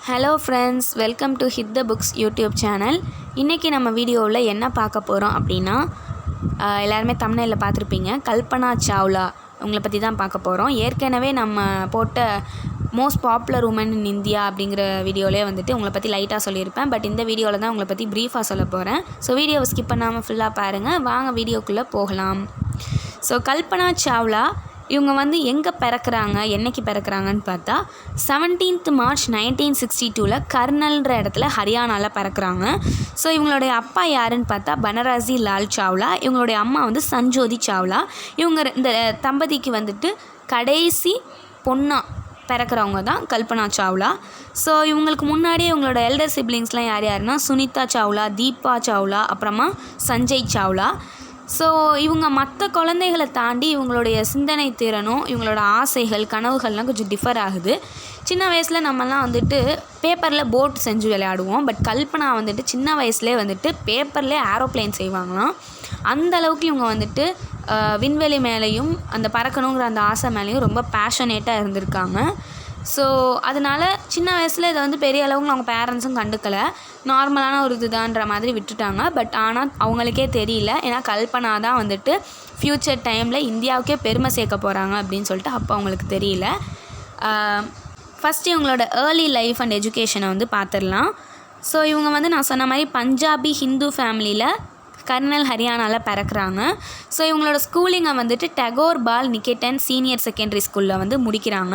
Hello friends, welcome to hit the books YouTube channel. இன்றைக்கி நம்ம வீடியோவில் என்ன பார்க்க போகிறோம் அப்படின்னா, எல்லாருமே தம்ப்நெயிலில் பார்த்துருப்பீங்க, கல்பனா சாவ்லா உங்களை பற்றி தான் பார்க்க போகிறோம். ஏற்கனவே நம்ம போட்ட most popular woman in India அப்படிங்கிற வீடியோவிலே வந்துட்டு உங்களை பற்றி லைட்டாக சொல்லியிருப்பேன். பட் இந்த வீடியோவில் தான் உங்களை பற்றி ப்ரீஃபாக சொல்ல போகிறேன். ஸோ வீடியோவை ஸ்கிப் பண்ணாமல் ஃபுல்லாக பாருங்கள். வாங்க வீடியோக்குள்ளே போகலாம். ஸோ கல்பனா சாவ்லா இவங்க வந்து எங்கே பிறக்கிறாங்க, என்றைக்கு பிறக்கிறாங்கன்னு பார்த்தா 17th March 1962 கர்னல்ன்ற இடத்துல ஹரியானாவில் பிறக்கிறாங்க. ஸோ இவங்களுடைய அப்பா யாருன்னு பார்த்தா பனராசி லால் சாவ்லா, இவங்களுடைய அம்மா வந்து சஞ்சோதி சாவ்லா. இவங்க இந்த தம்பதிக்கு வந்துட்டு கடைசி பொண்ணாக பிறக்கிறவங்க தான் கல்பனா சாவ்லா. ஸோ இவங்களுக்கு முன்னாடியே இவங்களோட எல்டர் சிப்ளிங்ஸ்லாம் யார் யாருன்னா சுனிதா சாவ்லா, தீபா சாவ்லா, அப்புறமா சஞ்சய் சாவ்லா. ஸோ இவங்க மற்ற குழந்தைகளை தாண்டி இவங்களுடைய சிந்தனை திறனும் இவங்களோட ஆசைகள் கனவுகள்லாம் கொஞ்சம் டிஃபர் ஆகுது. சின்ன வயசில் நம்மலாம் வந்துட்டு பேப்பரில் போட் செஞ்சு விளையாடுவோம். பட் கல்பனா வந்துட்டு சின்ன வயசுலேயே வந்துட்டு பேப்பர்லேயே ஏரோப்ளேன் செய்வாங்களாம். அந்த அளவுக்கு இவங்க வந்துட்டு விண்வெளி மேலேயும் அந்த பறக்கணுங்கிற அந்த ஆசை மேலேயும் ரொம்ப பேஷனேட்டாக இருந்திருக்காங்க. ஸோ அதனால் சின்ன வயசில் இதை வந்து பெரிய அளவுக்கு அவங்க பேரண்ட்ஸும் கண்டுக்கலை, நார்மலான ஒரு இதுதான்ற மாதிரி விட்டுட்டாங்க. பட் ஆனால் அவங்களுக்கே தெரியல, ஏன்னா கல்பனா தான் வந்துட்டு ஃப்யூச்சர் டைமில் இந்தியாவுக்கே பெருமை சேர்க்க போகிறாங்க அப்படின்னு சொல்லிட்டு அப்போ அவங்களுக்கு தெரியல. ஃபஸ்ட்டு இவங்களோட ஏர்லி லைஃப் அண்ட் எஜுகேஷனை வந்து பார்த்துடலாம். ஸோ இவங்க வந்து நான் சொன்ன மாதிரி பஞ்சாபி ஹிந்து ஃபேமிலியில் கர்னல் ஹரியானாவில் பிறக்கிறாங்க. ஸோ இவங்களோட ஸ்கூலிங்கை வந்துட்டு டகோர் பால் நிகேட்டன் சீனியர் செகண்டரி ஸ்கூலில் வந்து முடிக்கிறாங்க.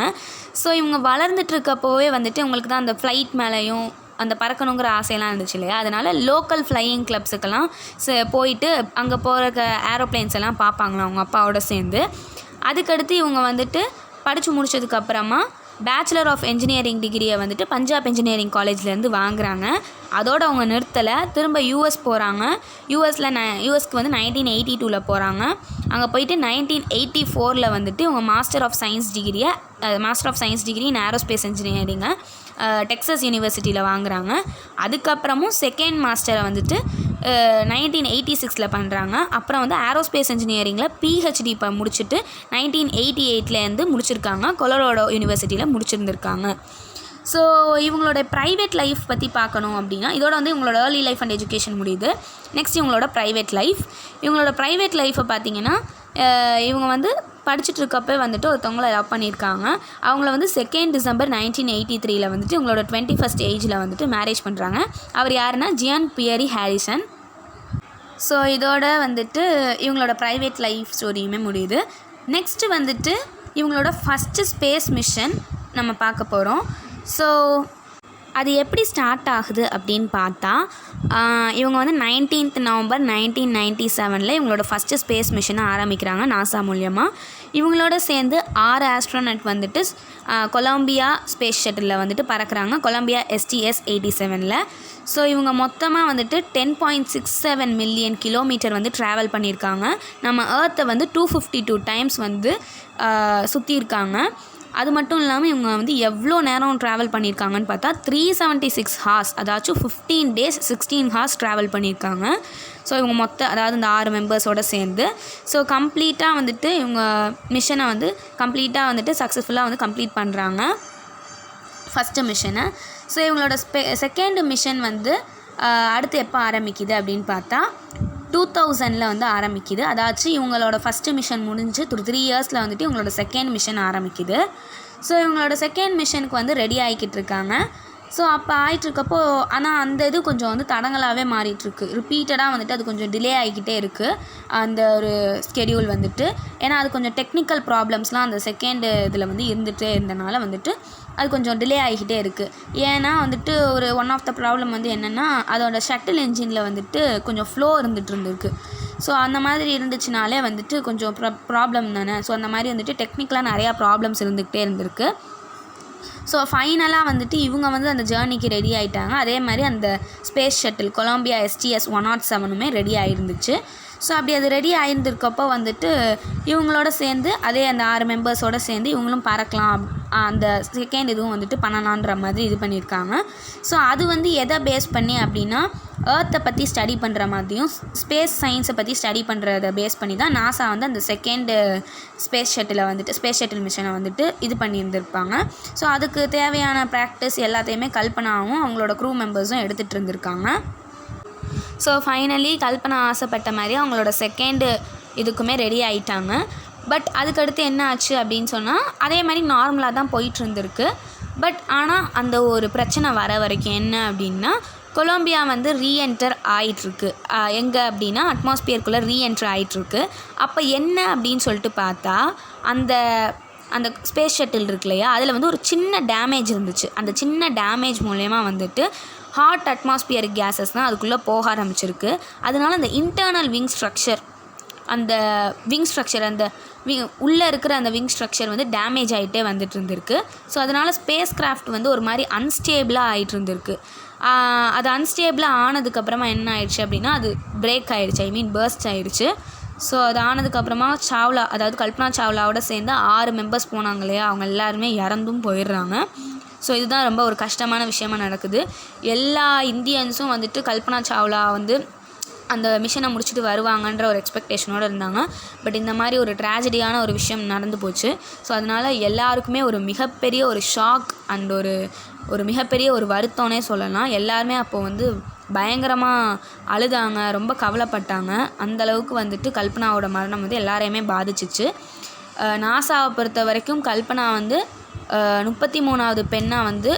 ஸோ இவங்க வளர்ந்துட்டுருக்கப்போவே வந்துட்டு இவங்களுக்கு தான் அந்த ஃப்ளைட் மேலேயும் அந்த பறக்கணுங்கிற ஆசையெல்லாம் இருந்துச்சு இல்லையா, அதனால் லோக்கல் ஃப்ளையிங் கிளப்ஸுக்கெல்லாம் போயிட்டு அங்கே போகிற ஏரோப்ளைன்ஸ் எல்லாம் பார்ப்பாங்களாம் அவங்க அப்பாவோட சேர்ந்து. அதுக்கடுத்து இவங்க வந்துட்டு படித்து முடித்ததுக்கப்புறமா பேச்சுலர் ஆஃப் என்ஜினியரிங் டிகிரியை வந்துட்டு பஞ்சாப் இன்ஜினியரிங் காலேஜ்லேருந்து வாங்குகிறாங்க. அதோடு அவங்க நிறுத்தலை, திரும்ப யூஎஸ் போகிறாங்க. யூஎஸ்க்கு வந்து 1982 போகிறாங்க. அங்கே போயிட்டு 1984 வந்துட்டு இவங்க master of science degree in aerospace இன்ஜினியரிங்கை டெக்ஸஸ் யூனிவர்சிட்டியில் வாங்குகிறாங்க. அதுக்கப்புறமும் செகண்ட் மாஸ்டரை வந்துட்டு 1986 பண்ணுறாங்க. அப்புறம் வந்து ஏரோஸ்பேஸ் இன்ஜினியரிங்கில் பிஹெச்டி இப்போ முடிச்சுட்டு 1988 முடிச்சிருக்காங்க. கொலராடோ யூனிவர்சிட்டியில் முடிச்சிருந்துருக்காங்க. ஸோ இவங்களோட ப்ரைவேட் லைஃப் பற்றி பார்க்கணும் அப்படின்னா, இதோட வந்து இவங்களோட ஏர்லி லைஃப் அண்ட் எஜுகேஷன் முடியுது. நெக்ஸ்ட் இவங்களோட ப்ரைவேட் லைஃப்பை பார்த்திங்கன்னா, இவங்க வந்து படிச்சுட்டு இருக்கப்போ வந்துட்டு ஒருத்தவங்கள லவ் பண்ணியிருக்காங்க. அவங்கள வந்து 2 December 1983 வந்துட்டு இவங்களோட 21st ஏஜில் வந்துட்டு மேரேஜ் பண்ணுறாங்க. அவர் யாருன்னா ஜியான் பியரி ஹாரிசன். ஸோ இதோட வந்துட்டு இவங்களோட ப்ரைவேட் லைஃப் ஸ்டோரியுமே முடியுது. நெக்ஸ்ட்டு வந்துட்டு இவங்களோட ஃபஸ்ட்டு ஸ்பேஸ் மிஷன் நம்ம பார்க்க போகிறோம். ஸோ அது எப்படி ஸ்டார்ட் ஆகுது அப்படின்னு பார்த்தா, இவங்க வந்து 19th November 1997 இவங்களோட ஃபஸ்ட்டு ஸ்பேஸ் மிஷனை ஆரம்பிக்கிறாங்க நாசா மூலியமாக. இவங்களோட சேர்ந்து 6 ஆஸ்ட்ரோனட் வந்துட்டு கொலம்பியா ஸ்பேஸ் ஷட்டிலில் வந்துட்டு பறக்கிறாங்க, கொலம்பியா STS-87. ஸோ இவங்க மொத்தமாக வந்துட்டு 10.67 மில்லியன் கிலோமீட்டர் வந்து ட்ராவல் பண்ணியிருக்காங்க. நம்ம ஏர்த்தை வந்து 252 times வந்து சுற்றியிருக்காங்க. அது மட்டும் இல்லாமல் இவங்க வந்து எவ்வளோ நேரம் ட்ராவல் பண்ணியிருக்காங்கன்னு பார்த்தா 376 hours, அதாச்சும் 15 days 16 hours ட்ராவல் பண்ணியிருக்காங்க. ஸோ இவங்க அதாவது இந்த 6 மெம்பர்ஸோடு சேர்ந்து ஸோ கம்ப்ளீட்டாக வந்துட்டு இவங்க மிஷனை வந்து கம்ப்ளீட்டாக வந்துட்டு சக்ஸஸ்ஃபுல்லாக வந்து கம்ப்ளீட் பண்ணுறாங்க ஃபஸ்ட்டு மிஷனை. ஸோ இவங்களோட செகண்ட் மிஷன் வந்து அடுத்து எப்போ ஆரம்பிக்குது அப்படின்னு பார்த்தா 2000 வந்து ஆரம்பிக்குது. அதாச்சும் இவங்களோட ஃபஸ்ட்டு மிஷன் முடிஞ்சு 3 years வந்துட்டு இவங்களோட செகண்ட் மிஷன் ஆரம்பிக்குது. ஸோ இவங்களோட செகண்ட் மிஷனுக்கு வந்து ரெடி ஆகிக்கிட்டு இருக்காங்க. ஸோ அப்போ ஆகிட்டுருக்கப்போ ஆனால் அந்த இது கொஞ்சம் வந்து தடங்களாகவே மாறிட்டுருக்கு. ரிப்பீட்டடாக வந்துட்டு அது கொஞ்சம் டிலே ஆகிக்கிட்டே இருக்குது அந்த ஒரு ஸ்கெடியூல் வந்துட்டு. ஏன்னா அது கொஞ்சம் டெக்னிக்கல் ப்ராப்ளம்ஸ்லாம் அந்த செகண்ட் இதில் வந்து இருந்துகிட்டே இருந்தனால வந்துட்டு அது கொஞ்சம் டிலே ஆகிக்கிட்டே இருக்குது. ஏன்னா வந்துட்டு ஒன் ஆஃப் த ப்ராப்ளம் வந்து என்னென்னா, அதோட ஷட்டில் என்ஜினில் வந்துட்டு கொஞ்சம் ஃப்ளோ இருந்துகிட்டு. ஸோ அந்த மாதிரி இருந்துச்சுனாலே வந்துட்டு கொஞ்சம் ப்ராப்ளம் தானே. ஸோ அந்த மாதிரி வந்துட்டு டெக்னிக்கலாக நிறையா ப்ராப்ளம்ஸ் இருந்துக்கிட்டே இருந்திருக்கு. ஸோ ஃபைனலாக வந்துட்டு இவங்க வந்து அந்த ஜேர்னிக்கு ரெடி ஆகிட்டாங்க. அதே மாதிரி அந்த space shuttle Columbia STS-107 ready ஆகிருந்துச்சு. ஸோ அப்படி அது ரெடி ஆகியிருந்திருக்கப்போ வந்துட்டு இவங்களோட சேர்ந்து அதே அந்த 6 மெம்பர்ஸோடு சேர்ந்து இவங்களும் பறக்கலாம், அந்த செகண்ட் இதுவும் வந்துட்டு பண்ணலான்ற மாதிரி இது பண்ணியிருக்காங்க. ஸோ அது வந்து எதை பேஸ் பண்ணி அப்படின்னா ஏர்த்தை பற்றி ஸ்டடி பண்ணுற மாதிரியும் ஸ்பேஸ் சயின்ஸை பற்றி ஸ்டடி பண்ணுறத பேஸ் பண்ணி தான் நாசா வந்து அந்த செகண்டு ஸ்பேஸ் ஷட்டில் மிஷனை வந்துட்டு இது பண்ணியிருந்திருப்பாங்க. ஸோ அதுக்கு தேவையான ப்ராக்டிஸ் எல்லாத்தையுமே கல்பனாவும் அவங்களோட க்ரூ மெம்பர்ஸும் எடுத்துகிட்டு இருந்திருக்காங்க. ஸோ ஃபைனலி கல்பனா ஆசைப்பட்ட மாதிரி அவங்களோட செகண்டு இதுக்குமே ரெடி ஆகிட்டாங்க. பட் அதுக்கடுத்து என்ன ஆச்சு அப்படின்னு சொன்னால் அதே மாதிரி நார்மலாக தான் போயிட்டுருந்துருக்கு. பட் ஆனால் அந்த ஒரு பிரச்சனை வர வரைக்கும் என்ன அப்படின்னா கொலம்பியா வந்து ரீஎன்டர் ஆகிட்டுருக்கு. எங்கே அப்படின்னா அட்மாஸ்பியருக்குள்ளே ரீஎன்டர் ஆகிட்டுருக்கு. அப்போ என்ன அப்படின்னு சொல்லிட்டு பார்த்தா அந்த ஸ்பேஸ் ஷட்டில் இருக்கு இல்லையா, அதில் வந்து ஒரு சின்ன டேமேஜ் இருந்துச்சு. அந்த சின்ன டேமேஜ் மூலயமா வந்துட்டு ஹாட் அட்மாஸ்பியரிக் கேஸஸ் தான் அதுக்குள்ளே போக ஆரம்பிச்சிருக்கு. அதனால அந்த இன்டர்னல் விங் ஸ்ட்ரக்சர் அந்த உள்ளே இருக்கிற அந்த விங் ஸ்ட்ரக்சர் வந்து டேமேஜ் ஆகிட்டே வந்துட்டு இருந்திருக்கு. ஸோ அதனால் ஸ்பேஸ் கிராஃப்ட் வந்து ஒரு மாதிரி அன்ஸ்டேபிளாக ஆகிட்டு இருந்திருக்கு. அது அன்ஸ்டேபிளாக ஆனதுக்கப்புறமா என்ன ஆயிடுச்சு அப்படின்னா அது பிரேக் ஆகிடுச்சு, பர்ஸ்ட் ஆகிடுச்சு. ஸோ அது ஆனதுக்கப்புறமா கல்பனா சாவ்லாவோட சேர்ந்து 6 மெம்பர்ஸ் போனாங்க இல்லையா, அவங்க எல்லாருமே இறந்தும் போயிடுறாங்க. ஸோ இதுதான் ரொம்ப ஒரு கஷ்டமான விஷயமா நடக்குது. எல்லா இந்தியன்ஸும் வந்துட்டு கல்பனா சாவ்லா வந்து அந்த மிஷனை முடிச்சுட்டு வருவாங்கன்ற ஒரு எக்ஸ்பெக்டேஷனோடு இருந்தாங்க. பட் இந்த மாதிரி ஒரு ட்ராஜடியான ஒரு விஷயம் நடந்து போச்சு. ஸோ அதனால் எல்லாருக்குமே ஒரு மிகப்பெரிய ஒரு ஷாக் அண்ட் ஒரு மிகப்பெரிய ஒரு வருத்தம்னே சொல்லலாம். எல்லாருமே அப்போது வந்து பயங்கரமாக அழுதாங்க, ரொம்ப கவலைப்பட்டாங்க. அந்தளவுக்கு வந்துட்டு கல்பனாவோட மரணம் வந்து எல்லாரையுமே பாதிச்சிச்சு. நாசாவை பொறுத்த வரைக்கும் கல்பனா வந்து 33வது பெண்ணாக வந்து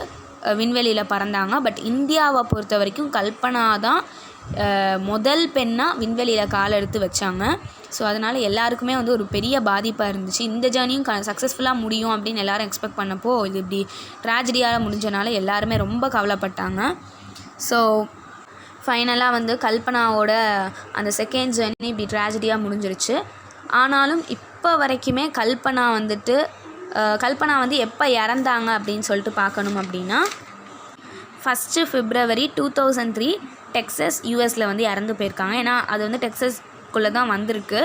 விண்வெளியில் பறந்தாங்க. பட் இந்தியாவை பொறுத்த வரைக்கும் கல்பனா தான் முதல் பெண்ணாக விண்வெளியில் கால் எடுத்து வச்சாங்க. ஸோ அதனால் எல்லாருக்குமே வந்து ஒரு பெரிய பாதிப்பாக இருந்துச்சு. இந்த ஜேர்னியும் சக்ஸஸ்ஃபுல்லாக முடியும் அப்படின்னு எல்லோரும் எக்ஸ்பெக்ட் பண்ணப்போ இது இப்படி ட்ராஜடியாக முடிஞ்சனால எல்லாருமே ரொம்ப கவலைப்பட்டாங்க. ஸோ ஃபைனலாக வந்து கல்பனாவோட அந்த செகண்ட் ஜேர்னி இப்படி ட்ராஜடியாக முடிஞ்சிருச்சு. ஆனாலும் இப்போ வரைக்குமே கல்பனா வந்து எப்போ இறந்தாங்க அப்படின்னு சொல்லிட்டு பார்க்கணும் அப்படின்னா 1 February 2003 டெக்ஸஸ் யூஎஸில் வந்து இறந்து போயிருக்காங்க. ஏன்னா அது வந்து டெக்ஸஸ்குள்ளே தான் வந்திருக்கு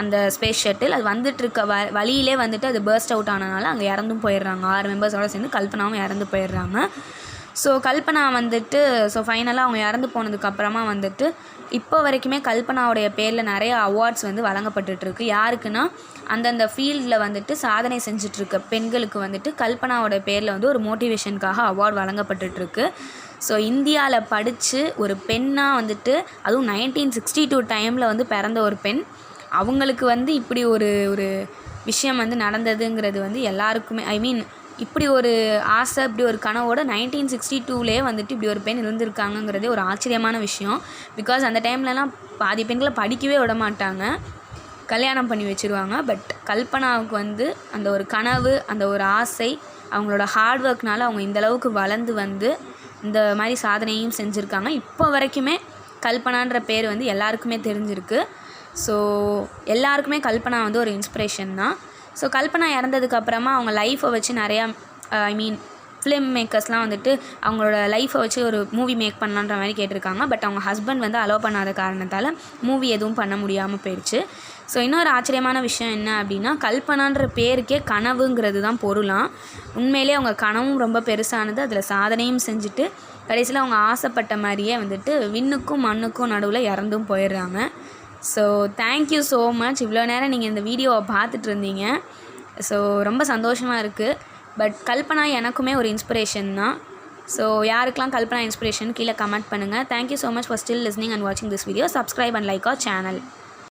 அந்த ஸ்பேஸ் ஷட்டில். அது வந்துட்டுருக்க வழியிலே வந்துட்டு அது பர்ஸ்ட் அவுட் ஆனதுனால அங்கே இறந்தும் போயிடுறாங்க. 6 மெம்பர்ஸோடு சேர்ந்து கல்பனாவும் இறந்து போயிடுறாங்க. ஸோ கல்பனா வந்துட்டு ஃபைனலாக அவங்க இறந்து போனதுக்கப்புறமா வந்துட்டு இப்போ வரைக்குமே கல்பனாவுடைய பேரில் நிறைய அவார்ட்ஸ் வந்து வழங்கப்பட்டுருக்கு. யாருக்குன்னா அந்தந்த ஃபீல்டில் வந்துட்டு சாதனை செஞ்சிட்ருக்க பெண்களுக்கு வந்துட்டு கல்பனாவோட பேரில் வந்து ஒரு மோட்டிவேஷனுக்காக அவார்டு வழங்கப்பட்டுருக்கு. ஸோ இந்தியாவில் படித்து ஒரு பெண்ணாக வந்துட்டு அதுவும் 1962 டைமில் வந்து பிறந்த ஒரு பெண், அவங்களுக்கு வந்து இப்படி ஒரு விஷயம் வந்து நடந்ததுங்கிறது வந்து எல்லாருக்குமே இப்படி ஒரு ஆசை, இப்படி ஒரு கனவோட 1962லேயே வந்துட்டு இப்படி ஒரு பெண் இருந்திருக்காங்கங்கிறதே ஒரு ஆச்சரியமான விஷயம். பிகாஸ் அந்த டைம்லலாம் பாதி பெண்களை படிக்கவே விட மாட்டாங்க, கல்யாணம் பண்ணி வச்சுருவாங்க. பட் கல்பனாவுக்கு வந்து அந்த ஒரு கனவு, அந்த ஒரு ஆசை, அவங்களோட ஹார்ட் ஒர்க்னால அவங்க இந்தளவுக்கு வளர்ந்து வந்து இந்த மாதிரி சாதனையும் செஞ்சுருக்காங்க. இப்போ வரைக்குமே கல்பனான்ற பேர் வந்து எல்லாருக்குமே தெரிஞ்சிருக்கு. ஸோ எல்லாருக்குமே கல்பனா வந்து ஒரு இன்ஸ்பிரேஷன் தான். ஸோ கல்பனா இறந்ததுக்கப்புறமா அவங்க லைஃப்பை வச்சு நிறையா ஃபிலிம் மேக்கர்ஸ்லாம் வந்துட்டு அவங்களோட லைஃப்பை வச்சு ஒரு மூவி மேக் பண்ணலான்ற மாதிரி கேட்டிருக்காங்க. பட் அவங்க ஹஸ்பண்ட் வந்து அலோவ் பண்ணாத காரணத்தால் மூவி எதுவும் பண்ண முடியாமல் போயிடுச்சு. ஸோ இன்னொரு ஆச்சரியமான விஷயம் என்ன அப்படின்னா கல்பனான்ற பேருக்கே கனவுங்கிறது தான் பொருளாம். உண்மையிலே அவங்க கனவும் ரொம்ப பெருசானது, அதில் சாதனையும் செஞ்சுட்டு கடைசியில் அவங்க ஆசைப்பட்ட மாதிரியே வந்துட்டு விண்ணுக்கும் மண்ணுக்கும் நடுவில் இறந்தும் போயிடுறாங்க. So thank you so much. இவ்வளோ நேரம் நீங்கள் இந்த வீடியோவை பார்த்துட்டு இருந்தீங்க. ஸோ ரொம்ப சந்தோஷமாக இருக்குது. பட் கல்பனா எனக்குமே ஒரு இன்ஸ்பிரேஷன் தான். ஸோ யாருக்கெல்லாம் கல்பனா இன்ஸ்பிரேஷன் கீழே கமெண்ட் பண்ணுங்கள். Thank you so much for still listening and வாட்சிங் this video. Subscribe and like our channel.